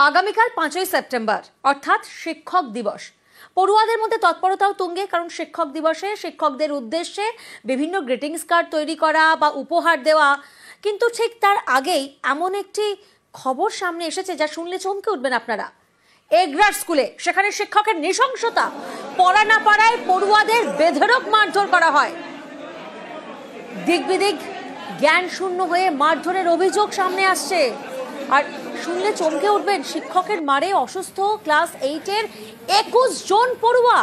আগামীকাল 5ই সেপ্টেম্বর অর্থাৎ শিক্ষক দিবস। পড়ুয়াদের মধ্যে তৎপরতাও তুঙ্গে, কারণ শিক্ষক দিবসে শিক্ষকদের উদ্দেশ্যে বিভিন্ন গ্রিটিংস কার্ড তৈরি করা বা উপহার দেওয়া। কিন্তু ঠিক তার আগেই এমন একটি খবর সামনে এসেছে যা শুনলে চমকে উঠবেন আপনারা। এগরার স্কুলে সেখানে শিক্ষকের নৃশংসতা, পড়া না পারায় পড়ুয়াদের বেধড়ক মারধর করা হয়। দিক বিদিক জ্ঞান শূন্য হয়ে মারধরের অভিযোগ সামনে আসছে। আর শুনলে চমকে উঠবেন, শিক্ষকের মারে অসুস্থ ক্লাস 8-এর 21 জন পড়ুয়া।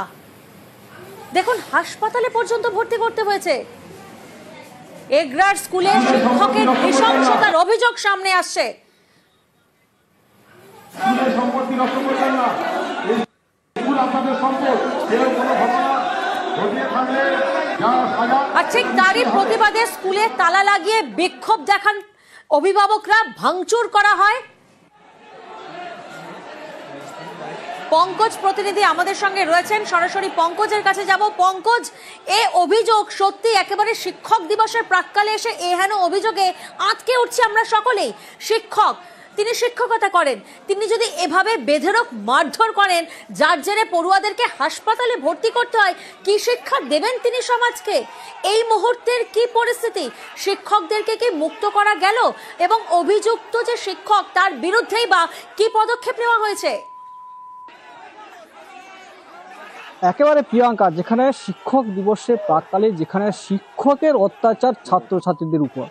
দেখুন, হাসপাতালে পর্যন্ত ভর্তি করতে হয়েছে। এগরার স্কুলে শিক্ষকের নৃশংসতার অভিযোগ সামনে আসছে। আর ঠিক তারই প্রতিবাদে স্কুলে তালা লাগিয়ে বিক্ষোভ দেখান অভিভাবকরা, ভাঙচুর করা হয়। পঙ্কজ প্রতিনিধি আমাদের সঙ্গে রয়েছেন, সরাসরি পঙ্কজের কাছে যাব। পঙ্কজ, এ অভিযোগ সত্যি একেবারে শিক্ষক দিবসের প্রাক্কালে এসে এহেন অভিযোগে আটকে উঠছি আমরা সকলেই। শিক্ষক, তিনি শিক্ষকতা করেন, তিনি যদি এভাবে বেধড়ক মারধর করেন যার জেরে পড়ুয়াদেরকে হাসপাতালে ভর্তি করতে হয়, কি শিক্ষা দেবেন তিনি সমাজকে? এই মুহূর্তের কি পরিস্থিতি? শিক্ষকদেরকে কি মুক্ত করা গেল? এবং অভিযুক্ত যে শিক্ষক তার বিরুদ্ধেই বা কি পদক্ষেপ নেওয়া হয়েছে? একেবারে প্রিয়াঙ্কা, যেখানে শিক্ষক দিবসের প্রাক্কালে যেখানে শিক্ষকের অত্যাচার ছাত্রছাত্রীদের উপর,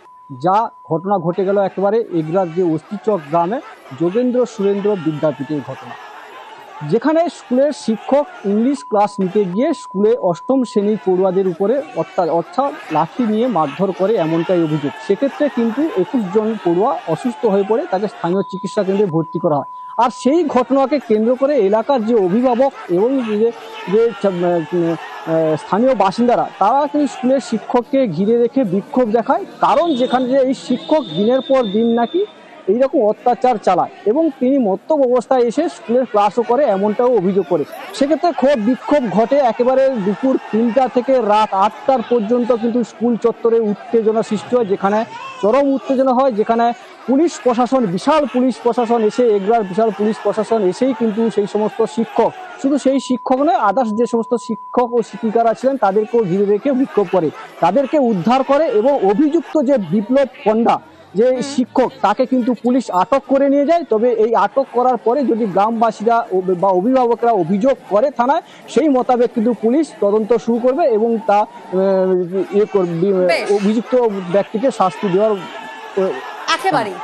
যা ঘটনা ঘটে গেল একেবারে এগরার যে অস্তিচক গ্রামে যোগেন্দ্র সুরেন্দ্র বিদ্যাপীঠের ঘটনা, যেখানে স্কুলের শিক্ষক ইংলিশ ক্লাস নিতে গিয়ে স্কুলে 8ম শ্রেণীর পড়ুয়াদের উপরে অর্থাৎ লাঠি নিয়ে মারধর করে, এমনটাই অভিযোগ। সেক্ষেত্রে কিন্তু 21 জন পড়ুয়া অসুস্থ হয়ে পড়ে, তাকে স্থানীয় চিকিৎসা কেন্দ্রে ভর্তি করা হয়। আর সেই ঘটনাকে কেন্দ্র করে এলাকার যে অভিভাবক এবং যে স্থানীয় বাসিন্দারা, তারা কিন্তু স্কুলের শিক্ষককে ঘিরে রেখে বিক্ষোভ দেখায়। কারণ যেখানে যে এই শিক্ষক দিনের পর দিন নাকি এইরকম অত্যাচার চালায় এবং তিনি মদ্যপ অবস্থায় এসে স্কুলের ক্লাসও করে, এমনটাও অভিযোগ করে। সেক্ষেত্রে ক্ষোভ বিক্ষোভ ঘটে একেবারে দুপুর 3টা থেকে রাত 8টার পর্যন্ত কিন্তু স্কুল চত্বরে উত্তেজনা সৃষ্টি হয়, যেখানে চরম উত্তেজনা হয়, যেখানে পুলিশ প্রশাসন, বিশাল পুলিশ প্রশাসন এসে, এগরার বিশাল পুলিশ প্রশাসন এসেই কিন্তু সেই সমস্ত শিক্ষক, শুধু সেই শিক্ষক নয়, আদার্স যে সমস্ত শিক্ষক ও শিক্ষিকারা ছিলেন তাদেরকেও ঘিরে রেখে বিক্ষোভ করে, তাদেরকে উদ্ধার করে এবং অভিযুক্ত যে বিপ্লব পণ্ডা যে শিক্ষক, তাকে কিন্তু পুলিশ আটক করে নিয়ে যায়। তবে এই আটক করার পরে যদি গ্রামবাসীরা বা অভিভাবকরা অভিযোগ করে থানায়, সেই মোতাবেক কিন্তু পুলিশ তদন্ত শুরু করবে এবং তা অভিযুক্ত ব্যক্তিকে শাস্তি দেওয়ার একেবারেই